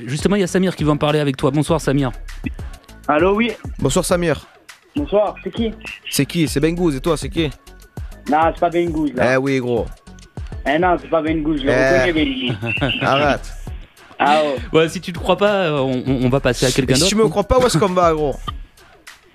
Justement, il y a Samir qui veut en parler avec toi. Bonsoir Samir. Allô, oui. Bonsoir Samir. Bonsoir, c'est qui? C'est qui? C'est Bengouz, et toi, c'est qui? Non, c'est pas Bengouz là. Eh oui, gros. Eh non, c'est pas Bengouz, je le reconnais Bengouz. Arrête. Ah oh. Ouais, si tu ne crois pas, on va passer à quelqu'un Et d'autre. si tu me crois pas, où est-ce qu'on va, gros?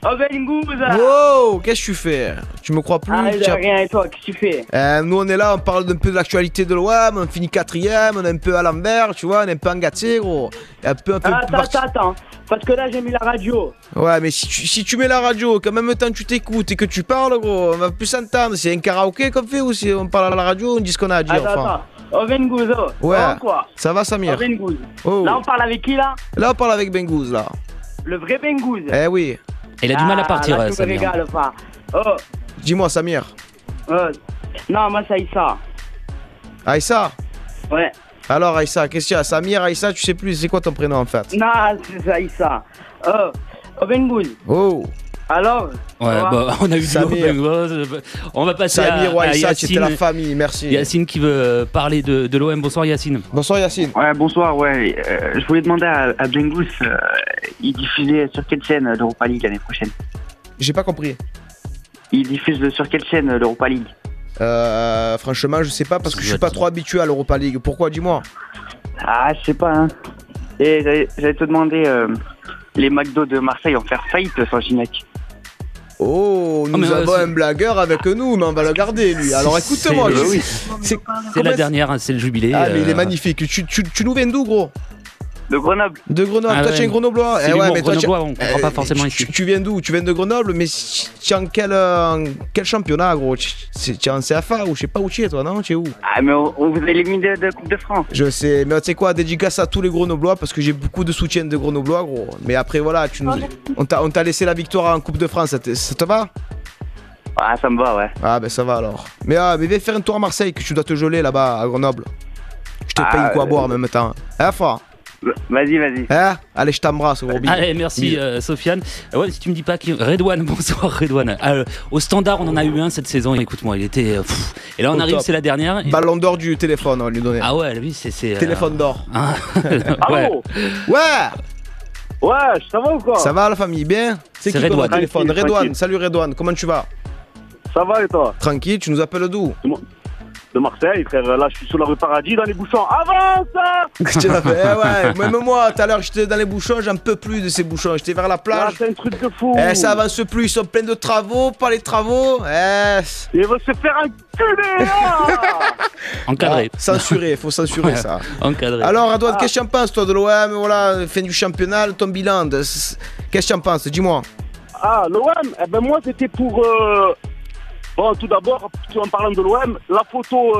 Oh Bengouz. Wow, qu'est-ce que tu fais? Tu me crois plus? Ah, j'ai rien, et toi, qu'est-ce que tu fais? Nous on est là, on parle un peu de l'actualité de l'OM, on finit 4ème, on est un peu à l'envers, tu vois, on est un peu engâté, gros. Attends, parce que là j'ai mis la radio. Ouais, mais si tu mets la radio, qu'en même temps tu t'écoutes et que tu parles, gros, on va plus s'entendre. C'est un karaoké qu'on fait ou si on parle à la radio, on dit ce qu'on a à dire, Attends. Oh Bengouz, oh. Ouais. Oh, quoi? Ça va Samir? Oh Bengouz. Oh. Là on parle avec qui là? Là on parle avec Bengouz, là. Le vrai Bengouz. Eh oui. Il a du mal à partir, là, tu me Samir. régales, pas. Oh. Dis-moi Samir. Non, moi c'est Aïssa. Aïssa? Ouais. Alors Aïssa, qu'est-ce qu'il y a? Samir, Aïssa, tu sais plus, c'est quoi ton prénom en fait? Non, c'est Aïssa. Oh Bengouz. Oh. Alors? Ouais, bah, on a eu du Samir. On va passer Samir ou à Aïssa, tu étais la Yacine. famille, merci. Yacine qui veut parler de l'OM. Bonsoir Yacine. Bonsoir Yacine. Ouais, bonsoir, ouais. Je voulais demander à Bengouz, il diffusait sur quelle chaîne l'Europa League l'année prochaine? J'ai pas compris. Il diffuse sur quelle chaîne l'Europa League? Franchement, je sais pas parce que je suis pas trop habitué à l'Europa League. Pourquoi? Dis-moi. Ah, je sais pas, hein. Et j'allais te demander, les McDo de Marseille vont faire faillite sans Gignac. Oh, nous avons un blagueur avec nous, mais on va le garder lui. Alors écoute-moi. C'est la dernière, hein, c'est le jubilé. Ah, mais il est magnifique. Tu nous viens d'où, gros? De Grenoble. De Grenoble, Ah toi ouais. tu es un Grenoblois. C'est Ouais, mais toi Grenoblois, on comprend pas forcément ici. Tu viens d'où? Tu viens de Grenoble, mais tu es en quel championnat, gros? Tu es en CFA ou je sais pas où tu es, toi, non? Tu es où? Ah, mais on vous a éliminé de Coupe de France. Je sais, mais tu sais quoi, dédicace à tous les Grenoblois parce que j'ai beaucoup de soutien de Grenoblois, gros. Mais après, voilà, on t'a laissé la victoire en Coupe de France, ça te va? Ah, ça me va, ouais. Ah, ben ça va alors. Mais viens faire un tour à Marseille, que tu dois te geler là-bas à Grenoble. Je te paye quoi boire en même temps. Hein, fort? Vas-y. Hein? Allez, je t'embrasse, gros bisous. Allez, merci Sofiane. Ouais, si tu me dis pas qui. Redouane, bonsoir Redouane. Au standard, on en a eu un cette saison. Écoute-moi, il était. Et là, on arrive, c'est la dernière. Ballon d'or du téléphone, on va lui donner. Ah ouais, lui, c'est. Téléphone d'or. Ouais. Ouais, ça va ou quoi? Ça va la famille, bien? C'est qui ton Redouane. téléphone? Tranquille. Redouane, salut Redouane, comment tu vas? Ça va et toi? Tranquille, tu nous appelles d'où? De Marseille, frère, là je suis sur la rue Paradis dans les bouchons. Avance! Je l'ai fait, ouais, même moi, tout à l'heure j'étais dans les bouchons, j'en peux plus de ces bouchons, j'étais vers la Ah, plage. c'est un truc de fou. Ça avance plus, ils sont pleins de travaux, pas les travaux. Il va se faire enculer là. Encadré. Censuré, faut censurer ça. Encadré. Alors Redouane, qu'est-ce que tu en penses toi de l'OM, voilà, fin du championnat, ton bilan, qu'est-ce que tu en penses, dis-moi. Ah, l'OM, eh ben moi c'était pour... Bon, tout d'abord, en parlant de l'OM, la photo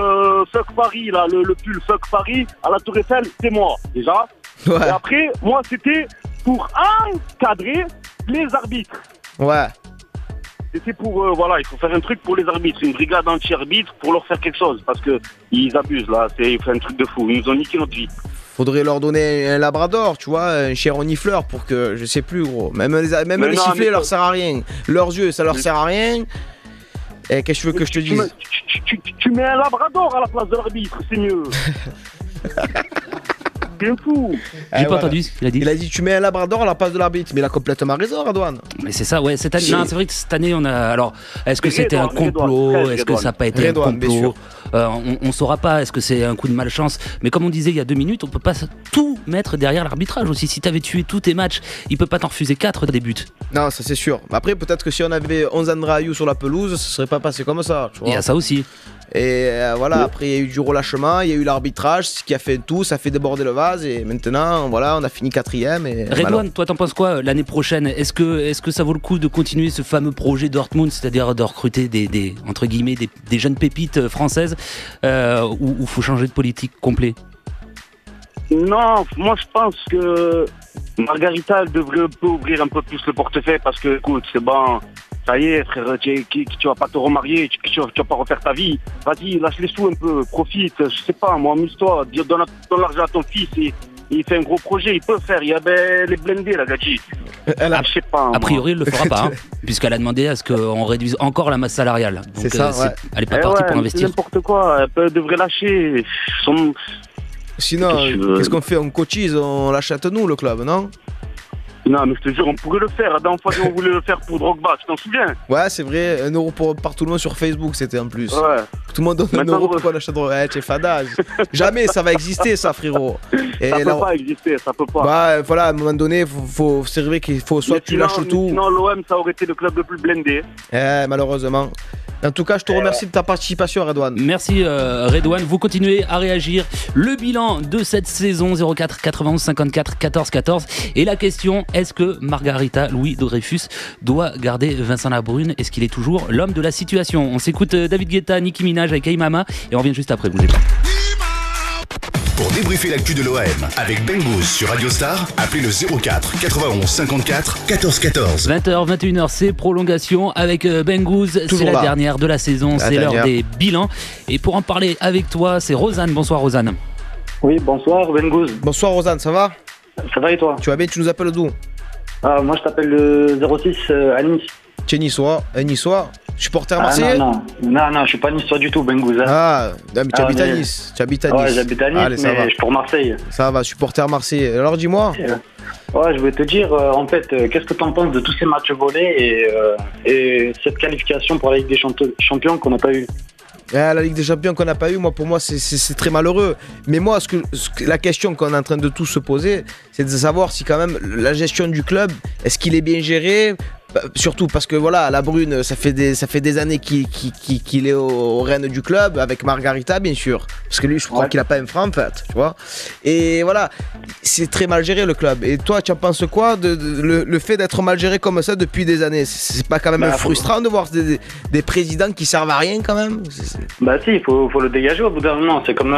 Fuck Paris, là, le pull Fuck Paris à la Tour Eiffel, c'est moi, déjà. Ouais. Et après, moi, c'était pour encadrer les arbitres. Ouais. C'était pour, voilà, il faut faire un truc pour les arbitres, une brigade anti-arbitre pour leur faire quelque chose, parce que ils abusent, là, c'est un truc de fou, ils nous ont niqué notre vie. Faudrait leur donner un labrador, tu vois, un chien renifleur pour que, je sais plus gros, même les sifflets leur sert à rien. Leurs yeux, ça leur sert à rien. Et qu'est-ce que tu veux que je te dise? Tu mets un labrador à la place de l'arbitre, c'est mieux. Bien fou. J'ai pas entendu ce qu'il a dit. Il a dit tu mets un labrador à la place de l'arbitre, mais il a complètement raison, Redouane. Mais c'est ça, ouais. Cette année, non, c'est vrai que cette année, on a. Alors, est-ce que c'était un complot? Est-ce que ça n'a pas été un complot? On saura pas. Est-ce que c'est un coup de malchance? Mais comme on disait il y a 2 minutes, on peut pas tout mettre derrière l'arbitrage aussi. Si t'avais tué tous tes matchs, il peut pas t'en refuser 4 des buts. Non, ça c'est sûr. Après, peut-être que si on avait 11 André Ayou sur la pelouse, ça serait pas passé comme ça. Tu vois. Il y a ça aussi. Et voilà, après il y a eu du relâchement, il y a eu l'arbitrage, ce qui a fait tout, ça a fait déborder le vase et maintenant voilà, on a fini 4ème. Et Redouane, toi t'en penses quoi l'année prochaine? Est-ce que ça vaut le coup de continuer ce fameux projet Dortmund, c'est-à-dire de recruter des entre guillemets des jeunes pépites françaises ou faut changer de politique complet? Non, moi je pense que Margarita elle devrait ouvrir un peu plus le portefeuille parce que écoute, c'est bon. Ça y est, frère, tu vas pas te remarier, tu vas pas refaire ta vie. Vas-y, lâche les sous un peu, profite, je sais pas, moi, amuse-toi, donne l'argent à ton fils et il fait un gros projet, il peut faire. Il y a les blindés, la Gadji. Je sais pas. A priori, il le fera pas, hein, puisqu'elle a demandé à ce qu'on réduise encore la masse salariale. Donc, c'est ça, ouais. Elle est pas partie pour investir. C'est n'importe quoi, elle devrait lâcher. Sinon, qu'est-ce qu'on fait? On cotise, on l'achète nous, le club, non? Non, mais je te jure, on pourrait le faire. La dernière fois, on voulait le faire pour Drogba, tu t'en souviens? Ouais, c'est vrai, 1 euro par tout le monde sur Facebook, c'était en plus. Ouais. Tout le monde donne 1 euro pour qu'on achète Drogba. Ouais, t'es fadage. Jamais ça va exister, ça, frérot. Et ça peut pas exister, ça peut pas. Bah, voilà, à un moment donné, c'est vrai qu'il faut soit tu lâches tout. Sinon, l'OM, ça aurait été le club le plus blindé. Malheureusement. En tout cas, je te remercie de ta participation, Redouane. Merci, Redouane. Vous continuez à réagir. Le bilan de cette saison, 04 91 54 14 14. Et la question, est-ce que Margarita Louis Dreyfus doit garder Vincent Labrune? Est-ce qu'il est toujours l'homme de la situation? On s'écoute David Guetta, Nicki Minaj avec Aimama et on revient juste après, bougez pas. Pour débriefer l'actu de l'OM avec Bengouz sur Radio Star, appelez le 04 91 54 14 14. 20h, 21h, c'est prolongation avec Bengouz. C'est la dernière de la saison, c'est l'heure des bilans. Et pour en parler avec toi, c'est Rosanne. Bonsoir Rosanne. Oui, bonsoir Bengouz. Bonsoir Rosanne, ça va? Ça va et toi? Tu vas bien, tu nous appelles d'où? Moi je t'appelle le 06 à Nice. Tu es niçois, supporter marseillais? Non, je suis pas niçois du tout, Bengouz. Ah, mais tu habites à Nice. Ouais, j'habite à Nice, allez, mais je suis pour Marseille. Ça va, supporter marseillais. Alors dis-moi. Ouais, je voulais te dire, en fait, qu'est-ce que tu en penses de tous ces matchs volés et cette qualification pour la Ligue des Champions qu'on n'a pas eu? La Ligue des Champions qu'on n'a pas eu, pour moi, c'est très malheureux. Mais moi, la question qu'on est en train de tous se poser, c'est de savoir si quand même la gestion du club, est-ce qu'il est bien géré? Surtout parce que voilà, Labrune, ça fait des années qu'il est au rêne du club, avec Margarita bien sûr, parce que lui je crois qu'il a pas un franc en fait, tu vois. Et voilà, c'est très mal géré le club. Et toi, tu en penses quoi le fait d'être mal géré comme ça depuis des années? C'est pas quand même frustrant de voir des présidents qui servent à rien quand même? Bah si, il faut le dégager au bout d'un moment. C'est comme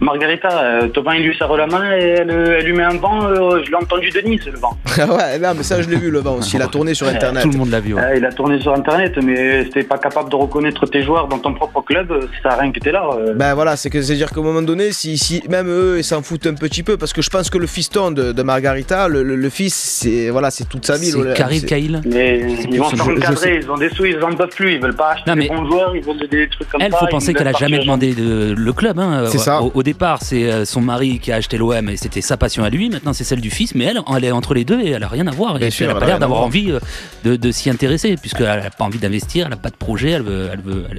Margarita, Thauvin il lui serre la main et elle lui met un vent, je l'ai entendu de Nice le vent. Ouais, non mais ça je l'ai vu le vent aussi, il a tourné sur Internet. Tout le monde l'a vu. Ouais. Il a tourné sur Internet, mais si t'es pas capable de reconnaître tes joueurs dans ton propre club, ça sert à rien que t'es là. Ben voilà, c'est-à-dire qu'à un moment donné, si même eux, ils s'en foutent un petit peu, parce que je pense que le fiston de Margarita, le fils, c'est toute sa vie. C'est Karim Kail. Mais ils vont s'encadrer, ils ont des sous, ils en peuvent plus, ils veulent pas acheter des bons joueurs, ils veulent des trucs comme ça. Elle, faut penser qu'elle a jamais demandé le club. Hein. C'est ça. Au départ, c'est son mari qui a acheté l'OM et c'était sa passion à lui. Maintenant, c'est celle du fils, mais elle est entre les deux et elle a rien à voir. Et elle a pas l'air d'avoir envie de s'y intéresser, puisqu'elle n'a pas envie d'investir, elle n'a pas de projet, elle veut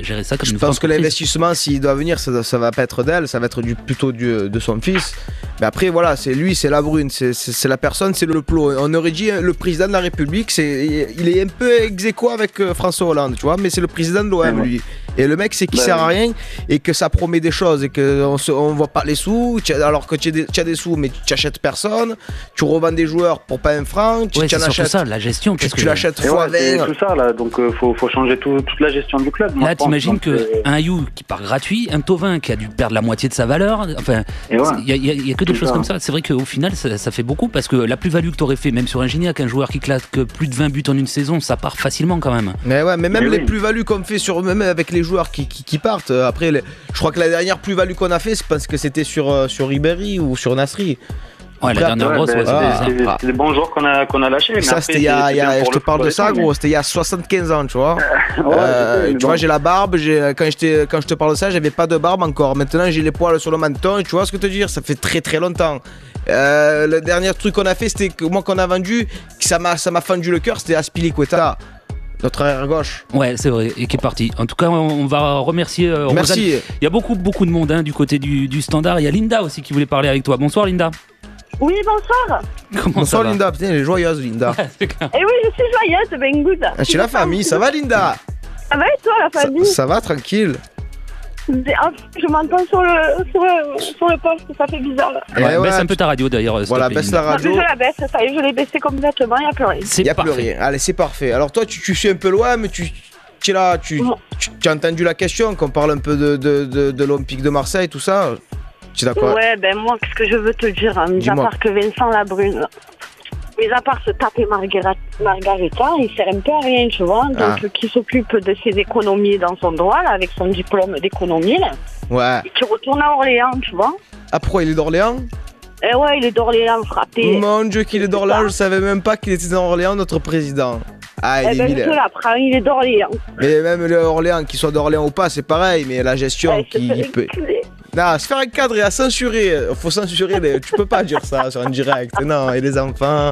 gérer ça comme une entreprise. Je pense que l'investissement, s'il doit venir, ça va pas être d'elle, ça va être plutôt de son fils. Mais après, voilà, c'est lui, c'est Labrune, c'est la personne, c'est le plot. On aurait dit le président de la République, il est un peu ex-aequo avec François Hollande, tu vois, mais c'est le président de l'OM, lui. Et le mec, c'est qu'il sert à rien et que ça promet des choses et qu'on voit pas les sous, alors que tu as des sous, mais tu achètes personne, tu revends des joueurs pour pas un franc, tu en achètes. Ça, la gestion. Tu l'achètes fois 20. C'est tout ça, là, donc faut changer toute la gestion du club. Là, t'imagines qu'un Ayou qui part gratuit, un Thauvin qui a dû perdre la moitié de sa valeur, enfin, il y a que des choses comme ça. C'est vrai qu'au final, ça fait beaucoup parce que la plus-value que t'aurais fait, même sur un Gignac, un joueur qui claque plus de 20 buts en une saison, ça part facilement quand même. Mais ouais, mais même les plus-values qu'on fait même avec les joueurs qui partent, après, je crois que la dernière plus-value qu'on a fait, c'est parce que c'était sur Ribéry ou sur Nasri. Ouais, la dernière grosse, c'est des bons joueurs qu'on a lâchés. Mais ça, c'était je te parle de ça, gros, c'était il y a 75 ans, tu vois. Tu vois, j'ai la barbe, quand je te parle de ça, j'avais pas de barbe encore. Maintenant, j'ai les poils sur le menton, tu vois ce que je veux dire? Ça fait très très longtemps. Le dernier truc qu'on a fait, c'était que moi qu'on a vendu, ça m'a fendu le cœur, c'était Azpilicueta. Notre arrière gauche. Ouais, c'est vrai, et qui est parti. En tout cas, on va remercier Merci. Rosanne. Il y a beaucoup de monde du côté du Standard. Il y a Linda aussi qui voulait parler avec toi. Bonsoir Linda. Oui, bonsoir. Bonsoir Linda, putain, elle est joyeuse Linda. Et oui, je suis joyeuse, Bengouz. Chez la famille, ça va Linda? Ça va et toi la famille? Ça va, tranquille. Je m'entends sur le poste, ça fait bizarre. Baisse un peu ta radio d'ailleurs. Voilà, baisse la radio. Je la baisse, ça y est, je l'ai baissée complètement, il n'y a plus rien. Il n'y a plus rien, allez c'est parfait. Alors toi tu suis un peu loin, mais tu es là, tu as entendu la question, qu'on parle un peu de l'Olympique de Marseille, tout ça. Tu es d'accord? Ouais, ben moi, qu'est-ce que je veux te dire, mis à part que Vincent Labrune, mis à part se taper Margarita, il sert un peu à rien, tu vois. Donc, qui s'occupe de ses économies dans son droit, là, avec son diplôme d'économie, là. Ouais. Et qui retourne à Orléans, tu vois. Ah, pourquoi il est d'Orléans? Eh ouais, il est d'Orléans, frappé. Mon Dieu, qu'il est d'Orléans, je savais même pas qu'il était d'Orléans, notre président. Ah, il est je l'apprends, il est d'Orléans. Mais même Orléans, qu'il soit d'Orléans ou pas, c'est pareil, mais la gestion qui peut. Non, se faire encadrer, à censurer. Faut censurer. Tu peux pas dire ça sur un direct. Non, il y a des enfants,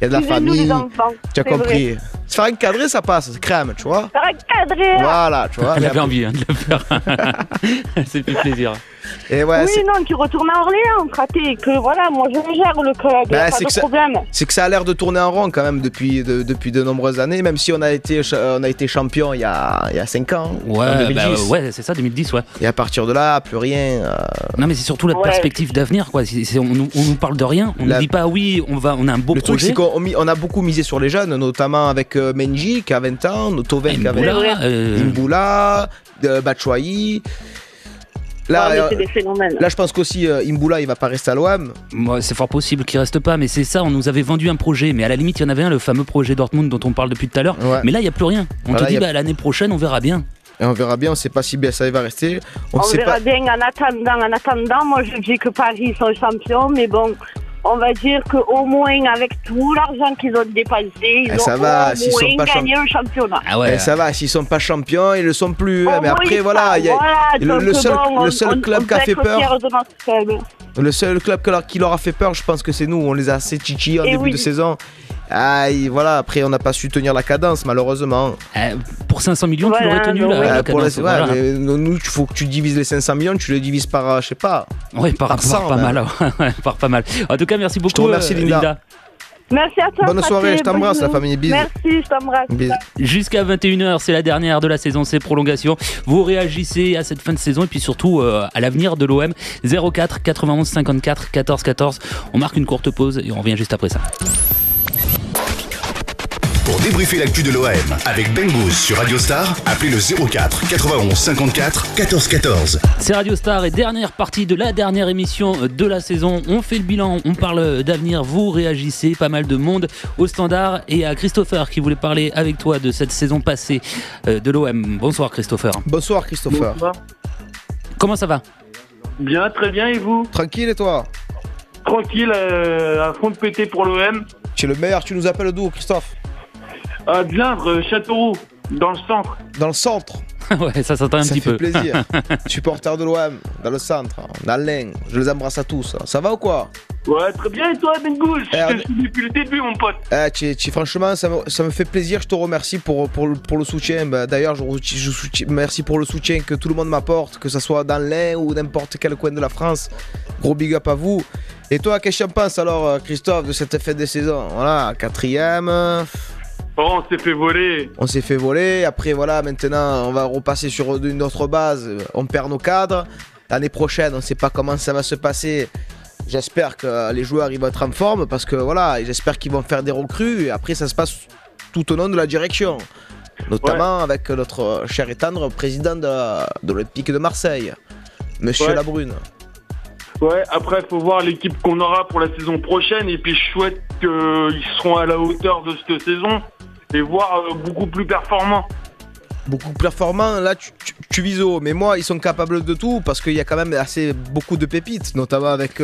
il y a de la famille. Les enfants, tu as compris. Vrai. Se faire encadrer, ça passe, c'est crème, tu vois. Se faire encadrer. Voilà, tu vois. Elle avait envie de le faire. Ça fait plaisir. Et ouais, oui, non, tu retournes à Orléans, Fraté, que voilà, moi je gère le club, pas de problème. C'est que ça a l'air de tourner en rond quand même depuis de nombreuses années, même si on a été champion il y a 5 ans. Ouais, c'est ça, 2010, ouais. Et à partir de là, plus rien. Non, mais c'est surtout la perspective d'avenir, quoi. On nous parle de rien, on ne dit pas oui, on a un beau projet. Le truc, c'est qu'on a beaucoup misé sur les jeunes, notamment avec Menji qui a 20 ans, Tovin qui a 20 ans, Imboula, Batshuayi. Là, je pense qu'aussi Imboula il va pas rester à l'OM. Moi, c'est fort possible qu'il reste pas, mais c'est ça, on nous avait vendu un projet, mais à la limite il y en avait un, le fameux projet Dortmund dont on parle depuis tout à l'heure, mais là il n'y a plus rien. On te dit l'année prochaine on verra bien. Et on verra bien, on sait pas si BSA va rester. On verra bien en attendant, moi je dis que Paris sont champions, mais bon, on va dire qu'au moins avec tout l'argent qu'ils ont dépensé, ils ont au moins gagné un championnat. Ah ouais, ça va, s'ils sont pas champions, ils le sont plus. Mais après voilà, le seul club qui a fait peur. Le seul club qui leur a fait peur, je pense que c'est nous. On les a assez chichi en début de saison. Voilà, après on n'a pas su tenir la cadence malheureusement. Pour 500 millions, tu l'aurais tenu la cadence. Mais nous, il faut que tu divises les 500 millions, tu les divises par, je sais pas. Oui, par 100, par pas mal. En tout cas, merci beaucoup. Je te remercie, Linda. Merci à toi. Bonne soirée, je t'embrasse la famille. Bis. Merci, je t'embrasse. Jusqu'à 21h, c'est la dernière de la saison, c'est prolongation. Vous réagissez à cette fin de saison et puis surtout à l'avenir de l'OM. 04 91 54 14 14. On marque une courte pause et on revient juste après ça. Pour débriefer l'actu de l'OM avec Bengouz sur Radio Star, appelez le 04 91 54 14 14. C'est Radio Star et dernière partie de la dernière émission de la saison. On fait le bilan, on parle d'avenir, vous réagissez, pas mal de monde au standard et à Christopher qui voulait parler avec toi de cette saison passée de l'OM. Bonsoir Christopher. Bonsoir Christopher. Bonsoir. Comment ça va ? Bien, très bien, et vous ? Tranquille et toi ? Tranquille, à fond de pété pour l'OM. Tu es le meilleur, tu nous appelles d'où Christophe ? À Glindre, Châteauroux, dans le centre. Dans le centre ? Ouais, ça s'entend un petit peu. Ça fait plaisir. Supporter de l'OM, dans le centre, dans l'Ain, je les embrasse à tous. Ça va ou quoi ? Ouais, très bien, et toi, Bengouz ? Je te suis depuis le début, mon pote. Franchement, ça me fait plaisir, je te remercie pour le soutien. D'ailleurs, merci pour le soutien que tout le monde m'apporte, que ce soit dans l'Ain ou n'importe quel coin de la France. Gros big up à vous. Et toi, qu'est-ce que tu en penses alors, Christophe, de cette fin de saison ? Voilà, 4e. Oh, on s'est fait voler. On s'est fait voler. Après, voilà, maintenant, on va repasser sur une autre base. On perd nos cadres. L'année prochaine, on ne sait pas comment ça va se passer. J'espère que les joueurs ils vont être en forme parce que voilà, j'espère qu'ils vont faire des recrues. Et après, ça se passe tout au long de la direction. Notamment avec notre cher et tendre président de l'Olympique de Marseille, Monsieur Labrune. Ouais, après, il faut voir l'équipe qu'on aura pour la saison prochaine. Et puis, je souhaite qu'ils seront à la hauteur de cette saison. Et voir beaucoup plus performants. Beaucoup plus performants, là tu vises haut. Mais moi, ils sont capables de tout parce qu'il y a quand même beaucoup de pépites, notamment avec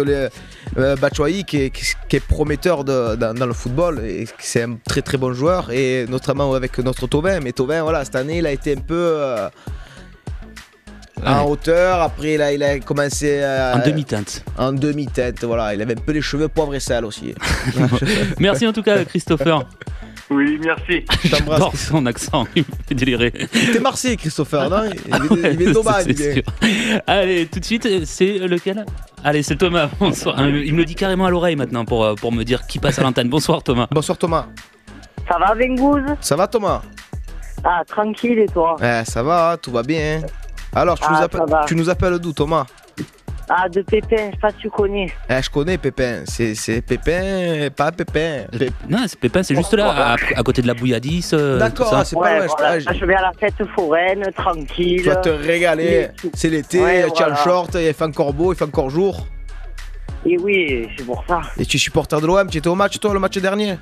Batshuayi qui est prometteur dans le football et c'est un très très bon joueur. Et notamment avec notre Tovin. Mais Tovin, voilà, cette année, il a été un peu en hauteur. Après, là, il a commencé en demi-teinte. En demi-teinte, voilà. Il avait un peu les cheveux poivre et sel aussi. Merci en tout cas, Christopher. Oui, merci. J'adore son accent, il me fait délirer. T'es Marseillais, Christopher, non ? Il est d'Aubagne. Allez, tout de suite, c'est lequel ? Allez, c'est Thomas. Bonsoir. Il me le dit carrément à l'oreille maintenant pour me dire qui passe à l'antenne. Bonsoir, Thomas. Bonsoir, Thomas. Ça va, Bengouz ? Ça va, Thomas ? Ah, tranquille, et toi ? Ça va, tout va bien. Alors, tu nous appelles d'où, Thomas ? Ah, de Pépin, je sais pas si tu connais. Je connais Pépin, c'est Pépin, pas Pépin. Non, c'est Pépin, c'est juste là, à côté de la Bouilladis. D'accord, c'est pas loin. Voilà. Je vais à la fête foraine, tranquille. Tu vas te régaler, c'est l'été, tu as le short, il fait encore beau, il fait encore jour. Et oui, c'est pour ça. Et tu es supporter de l'OM, tu étais au match toi, le match dernier ?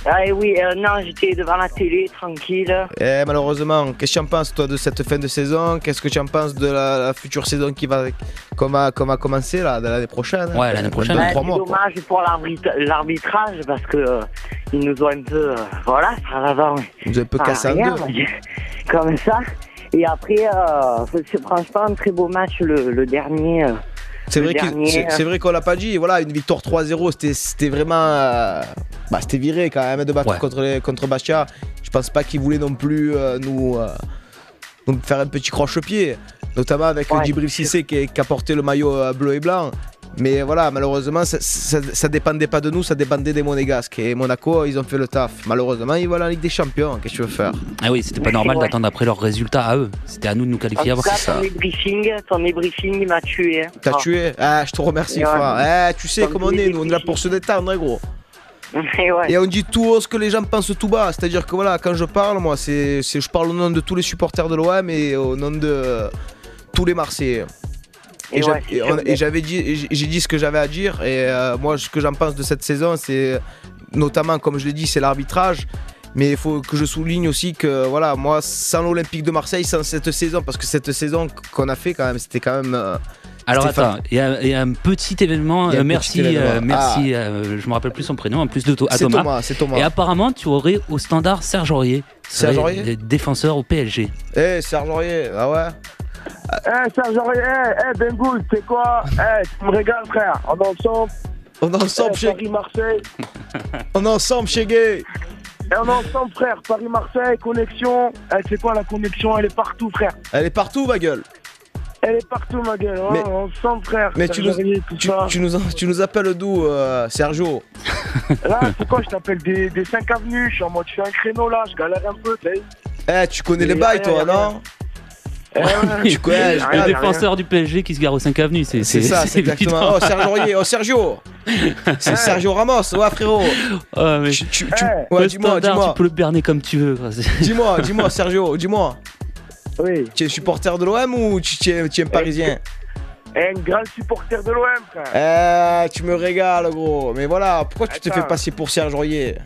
Ah et oui, non, j'étais devant la télé, tranquille. Malheureusement, qu'est-ce que tu en penses toi de cette fin de saison ? Qu'est-ce que tu en penses de la future saison qui va commencer là, de l'année prochaine ? Ouais, l'année prochaine. C'est dommage pour l'arbitrage parce que ils nous ont un peu, voilà, ça va. Ils nous ont un peu cassé en deux. Comme ça. Et après, c'est franchement un très beau match, le dernier. C'est vrai qu'on l'a pas dit. Voilà, une victoire 3-0, c'était vraiment. C'était viré quand même de battre contre Bastia. Je pense pas qu'ils voulaient non plus nous faire un petit croche-pied, notamment avec Djibril Cissé qui a porté le maillot bleu et blanc. Mais voilà, malheureusement, ça dépendait pas de nous, ça dépendait des Monégasques. Et Monaco, ils ont fait le taf. Malheureusement, ils vont à la Ligue des Champions. Qu'est-ce que tu veux faire? Ah oui, c'était pas normal d'attendre après leurs résultats à eux. C'était à nous de nous qualifier avant. Ton débriefing, il m'a tué. T'as tué? Ah, je te remercie, frère. Tu sais comment on est, nous, on est là pour se détendre, gros. Et on dit tout haut ce que les gens pensent tout bas. C'est-à-dire que voilà, quand je parle, moi, je parle au nom de tous les supporters de l'OM et au nom de tous les Marseillais. Et j'ai dit ce que j'avais à dire. Et moi, ce que j'en pense de cette saison, c'est notamment, comme je l'ai dit, c'est l'arbitrage. Mais il faut que je souligne aussi que voilà, moi, sans l'Olympique de Marseille, sans cette saison, parce que cette saison qu'on a fait quand même, c'était quand même. Alors attends, il y a un petit événement. Merci. Je me rappelle plus son prénom, en plus de Thomas. C'est Thomas. Et apparemment, tu aurais au standard Serge Aurier. Serge Aurier, défenseur au PSG. Serge Aurier, ah ouais. Serge Aurier, Bengouz, c'est quoi? Tu me régales, frère. On est ensemble chez Paris-Marseille. On est ensemble chez Gay. On est ensemble, frère. Paris-Marseille, connexion. C'est quoi la connexion? Elle est partout, frère. Elle est partout, ma gueule. Elle est partout, ma gueule. Mais, ensemble, frère. Mais tu nous appelles d'où, Sergio? Là, c'est quoi? Je t'appelle des 5 avenues. Je suis en mode, je fais un créneau là. Je galère un peu. Tu connais les bails, toi, non? Tu connais le défenseur du PSG qui se gare aux 5 avenues. C'est ça, c'est exactement. Sergio. C'est Sergio Ramos, frérot. Dis-moi. Tu peux le berner comme tu veux. Dis-moi, Sergio, dis-moi. Oui. Tu es supporter de l'OM ou tu es un Parisien? Un grand supporter de l'OM, frère. Tu me régales, gros. Mais voilà, pourquoi tu te fais passer pour Serge Aurier?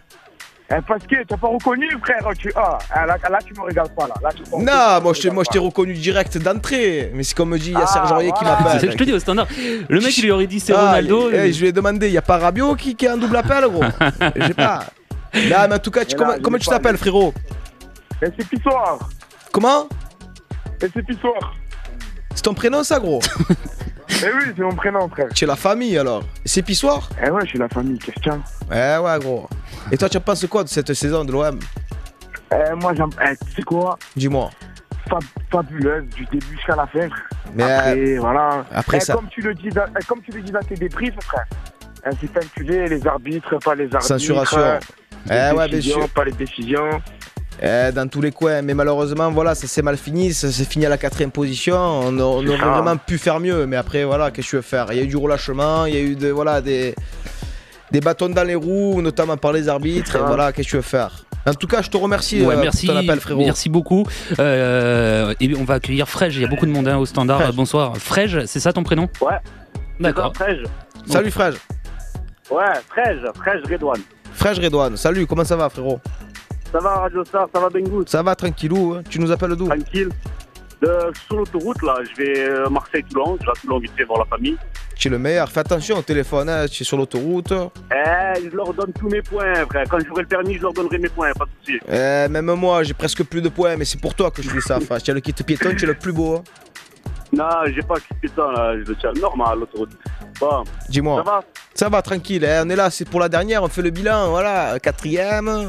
Parce que t'as pas reconnu, frère. Là, tu me régales pas, là. Non, moi je t'ai reconnu direct d'entrée. Mais c'est comme me dit, il y a Serge Aurier qui m'appelle. Je te dis au standard. Le mec, il lui aurait dit c'est Ronaldo. Je lui ai demandé, il y a pas Rabiot qui a un double appel, gros? Je sais pas. Là, mais en tout cas, comment tu t'appelles, frérot? C'est Pissoir. Comment? C'est Pissoir. C'est ton prénom, ça, gros? Eh oui, c'est mon prénom, frère. Tu es la famille, alors? C'est Pissoir? Eh ouais, je suis la famille, question. Ouais, gros. Et toi, tu penses quoi de cette saison de l'OM? Moi, tu sais quoi? Dis-moi. Fabuleuse, du début jusqu'à la fin. Mais après, voilà. Après ça. Comme tu le dis dans tes débriefs, frère. C'est peinturé, les arbitres, pas les arbitres. Censuration. Ouais, bien sûr. Pas les décisions. Dans tous les coins, mais malheureusement, voilà, ça s'est mal fini, ça s'est fini à la 4ème position. On aurait vraiment pu faire mieux, mais après, voilà, qu'est-ce que tu veux faire? Il y a eu du relâchement, il y a eu des bâtons dans les roues, notamment par les arbitres, et voilà, qu'est-ce que tu veux faire? En tout cas, je te remercie pour ton appel, frérot. Merci beaucoup. Et on va accueillir Frege, il y a beaucoup de monde au standard. Frege. Bonsoir. Frege, c'est ça ton prénom? Ouais. D'accord. Frege. Salut, Frege. Ouais, Frege Redouane. Frege Redouane, salut, comment ça va, frérot? Ça va, Radio Star, ça va, Bengouz? Ça va, tranquillou, hein. Tu nous appelles d'où? Tranquille. Sur l'autoroute, là, je vais Marseille-Toulon, je vais à Toulon vite fait voir la famille. Tu es le meilleur, fais attention au téléphone, hein. Tu es sur l'autoroute. Je leur donne tous mes points, frère. Quand j'aurai le permis, je leur donnerai mes points, pas de soucis. Même moi, j'ai presque plus de points, mais c'est pour toi que je fais ça, frère. Tu as le kit piéton, tu es le plus beau. Hein. Non, j'ai pas kit piéton, là, je le tiens normal, l'autoroute. Bon. Dis-moi. Ça va? Ça va, tranquille, hein. On est là, c'est pour la dernière, on fait le bilan, voilà, 4ème.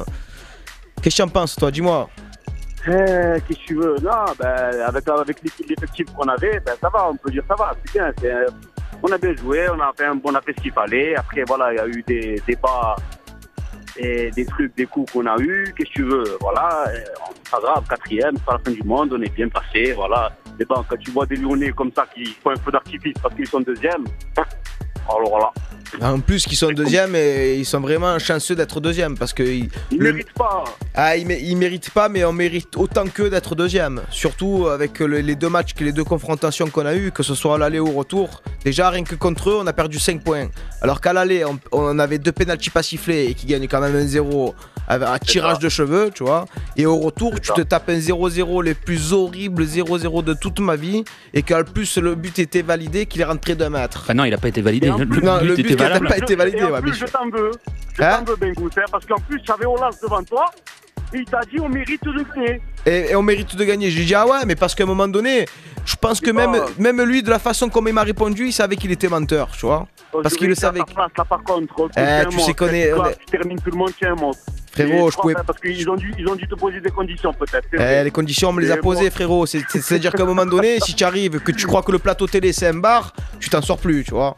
Qu'est-ce que tu en penses, toi? Dis-moi. Qu'est-ce que tu veux? Non, avec l'effectif qu'on avait, ça va, on peut dire ça va, c'est bien. On a bien joué, on a fait ce qu'il fallait. Après, voilà, il y a eu des débats et des trucs, des coups qu'on a eu. Qu'est-ce que tu veux? Voilà, c'est pas grave, 4ème, c'est pas la fin du monde, on est bien passé, voilà. Mais bon, quand tu vois des Lyonnais comme ça qui font un peu d'artifice parce qu'ils sont 2ème, alors là. En plus, qu'ils sont 2ème et ils sont vraiment chanceux d'être 2ème parce que ils méritent pas. Ils méritent pas, mais on mérite autant qu'eux d'être 2ème. Surtout avec les deux matchs, les deux confrontations qu'on a eues, que ce soit à l'aller ou au retour. Déjà, rien que contre eux, on a perdu 5 points. Alors qu'à l'aller, on avait 2 pénaltys pas sifflés et qui gagnent quand même 1-0 avec un tirage de cheveux, tu vois. Et au retour, tu te tapes un 0-0 les plus horribles 0-0 de toute ma vie et qu'en plus le but était validé, qu'il est rentré d'1 mètre. Ah non, il a pas été validé. Le but n'a pas été validé. Et en plus, je t'en veux. Je t'en veux, Bengouz, parce qu'en plus, tu avais Olas devant toi. il t'a dit on mérite de gagner. Et on mérite de gagner. J'ai dit ah ouais, mais parce qu'à un moment donné, je pense que même lui, de la façon comme il m'a répondu, il savait qu'il était menteur, tu vois. Parce qu'il le savait. Là, par contre, tu sais qu'on est. Tu termines tout le monde, tiens, moi. Frérot, je pouvais. Parce qu'ils ont dû te poser des conditions, peut-être. Les conditions, on me les a posées, frérot. C'est-à-dire qu'à un moment donné, si tu arrives, que tu crois que le plateau télé c'est un bar, tu t'en sors plus, tu vois.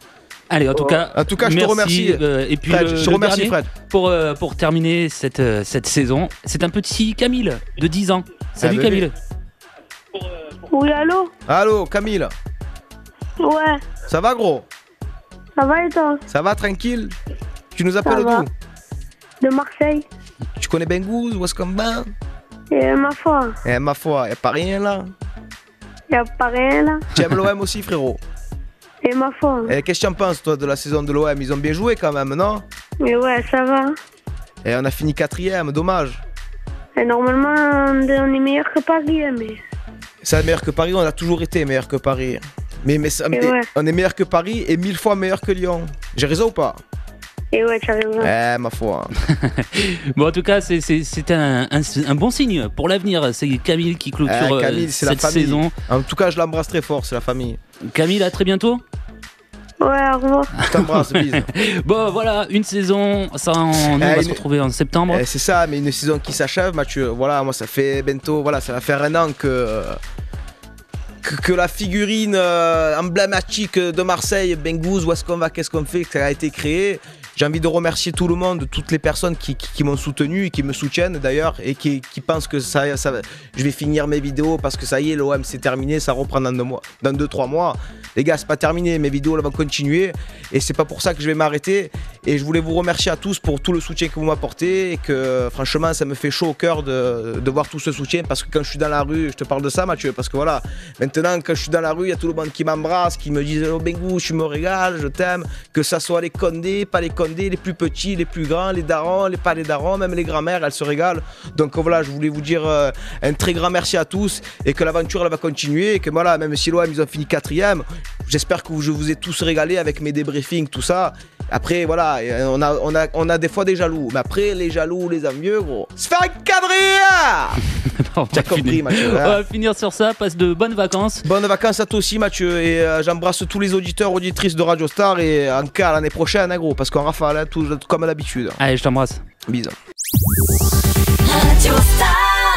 Allez, en tout cas, je te remercie. Et puis, Fred, je te remercie, Fred. Pour terminer cette saison, c'est un petit Camille de 10 ans. Salut Camille. Oui, allô? Allô, Camille. Ouais. Ça va, gros? Ça va et toi? Ça va, tranquille? Tu nous appelles d'où? De Marseille. Tu connais Bengouz, où est-ce qu'on va? Ma foi. Ma foi, y'a pas rien là? Y'a pas rien là. Tu aimes l'OM aussi, frérot? Et ma foi. Qu'est-ce que tu en penses, toi, de la saison de l'OM? Ils ont bien joué quand même, non? Mais ouais, ça va. Et on a fini 4ème, dommage. Et normalement, on est meilleur que Paris, mais... C'est meilleur que Paris, on a toujours été meilleur que Paris. Mais ouais. On est meilleur que Paris et 1000 fois meilleur que Lyon. J'ai raison ou pas? Et ouais, tu as raison. Ma foi. Bon, en tout cas, c'est un bon signe pour l'avenir. C'est Camille qui clôture cette saison. En tout cas, je l'embrasse très fort, c'est la famille. Camille, à très bientôt. Ouais, au revoir. Je t'embrasse, bise. Bon, voilà, une saison. Ça, on va se retrouver en septembre. C'est ça, mais une saison qui s'achève, Mathieu. Voilà, moi, ça fait bientôt, ça va faire 1 an que la figurine emblématique de Marseille, Bengouz, où est-ce qu'on va, qu'est-ce qu'on fait, que ça a été créé. J'ai envie de remercier tout le monde, toutes les personnes qui m'ont soutenu et qui me soutiennent d'ailleurs et qui pensent que je vais finir mes vidéos parce que ça y est, l'OM c'est terminé, ça reprend dans 2-3 mois. Les gars, c'est pas terminé, mes vidéos elles vont continuer et c'est pas pour ça que je vais m'arrêter. Et je voulais vous remercier à tous pour tout le soutien que vous m'apportez et que franchement ça me fait chaud au cœur de voir tout ce soutien parce que quand je suis dans la rue, je te parle de ça Mathieu, parce que voilà, maintenant quand je suis dans la rue, il y a tout le monde qui m'embrasse, qui me disent « Oh Bengouz, tu me régales, je t'aime », que ça soit les Condés, pas les Condés, les plus petits, les plus grands, les darons, pas les darons, même les grand-mères, elles se régalent. Donc voilà, je voulais vous dire un très grand merci à tous et que l'aventure elle va continuer et que voilà, même si l'OM ils ont fini 4ème, j'espère que je vous ai tous régalé avec mes débriefings, tout ça. Après voilà, on a des fois des jaloux, mais après les jaloux, les envieux, gros, se faire encadrer. T'as compris, Mathieu. On va finir sur ça, passe de bonnes vacances. Bonnes vacances à toi aussi, Mathieu, et j'embrasse tous les auditeurs, auditrices de Radio Star et en cas l'année prochaine, hein, gros, parce qu'on rafale tout comme à l'habitude. Allez, je t'embrasse. Bisous. Radio Star.